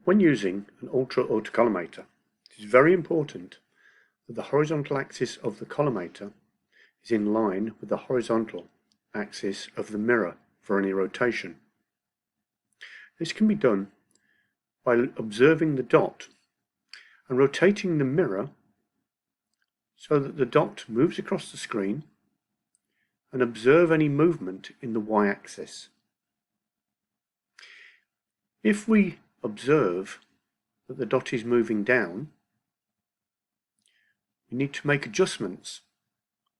When using an ultra autocollimator, it is very important that the horizontal axis of the collimator is in line with the horizontal axis of the mirror for any rotation. This can be done by observing the dot and rotating the mirror so that the dot moves across the screen, and observe any movement in the y-axis. If we observe that the dot is moving down, we need to make adjustments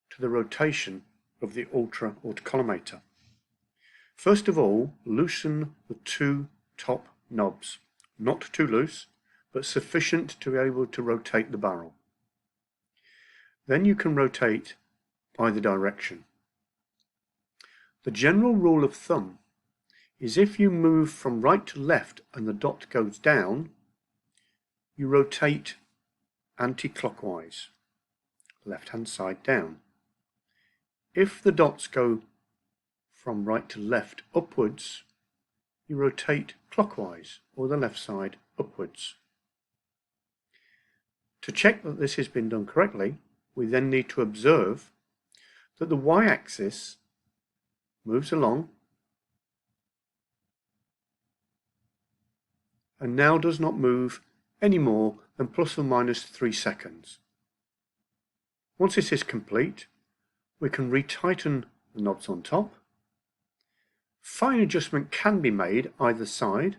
to the rotation of the ultra autocollimator. First of all, loosen the two top knobs, not too loose, but sufficient to be able to rotate the barrel. Then you can rotate either direction. The general rule of thumb is if you move from right to left and the dot goes down, you rotate anti-clockwise, left-hand side down. If the dots go from right to left upwards, you rotate clockwise, or the left side upwards. To check that this has been done correctly, we then need to observe that the y-axis moves along and now does not move any more than plus or minus 3 seconds. Once this is complete, we can retighten the knobs on top. Fine adjustment can be made either side,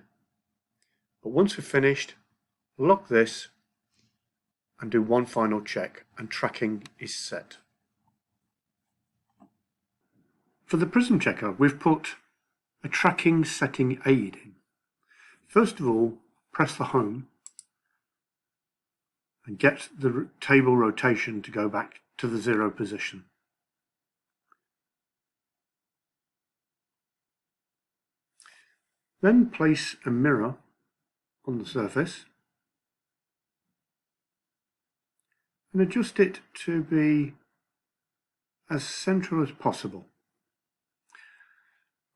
but once we're finished, lock this and do one final check, and tracking is set. For the Prism checker, we've put a tracking setting aid in. First of all, press the home and get the table rotation to go back to the 0 position. Then place a mirror on the surface and adjust it to be as central as possible.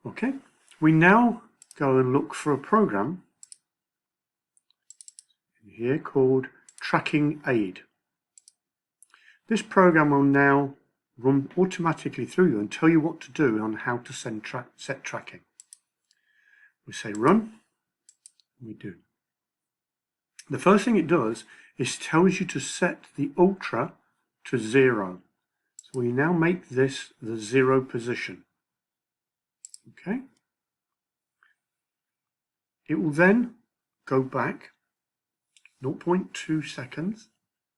Okay, we now go and look for a program here called Tracking Aid. This program will now run automatically through you and tell you what to do on how to set tracking. We say run, and we do. The first thing it does is tells you to set the ultra to 0. So we now make this the 0 position. Okay. It will then go back 0.2 seconds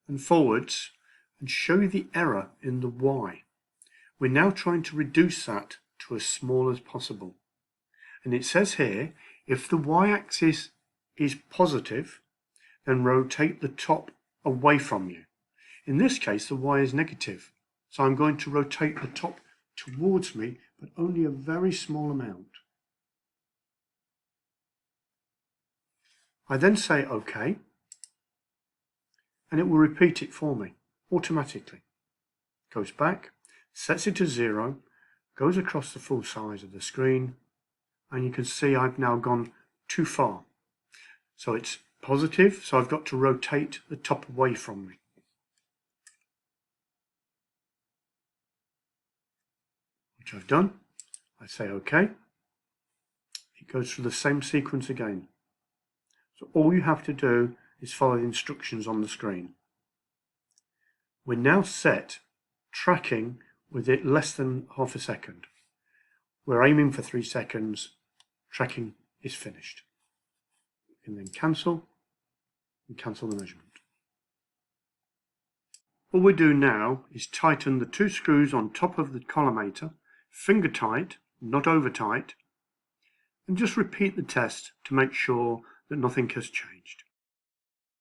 and forwards and show you the error in the Y. We're now trying to reduce that to as small as possible. And it says here, if the y-axis is positive, then rotate the top away from you. In this case, the y is negative. So I'm going to rotate the top towards me, but only a very small amount. I then say OK, and it will repeat it for me automatically. Goes back, sets it to 0, goes across the full size of the screen, and you can see I've now gone too far. So it's positive, so I've got to rotate the top away from me. Which I've done. I say OK. It goes through the same sequence again. So all you have to do is follow the instructions on the screen. We're now set tracking with it less than half a second. We're aiming for 3 seconds. Tracking is finished. You can then cancel and cancel the measurement. All we do now is tighten the 2 screws on top of the collimator, finger tight, not over tight, and just repeat the test to make sure that nothing has changed.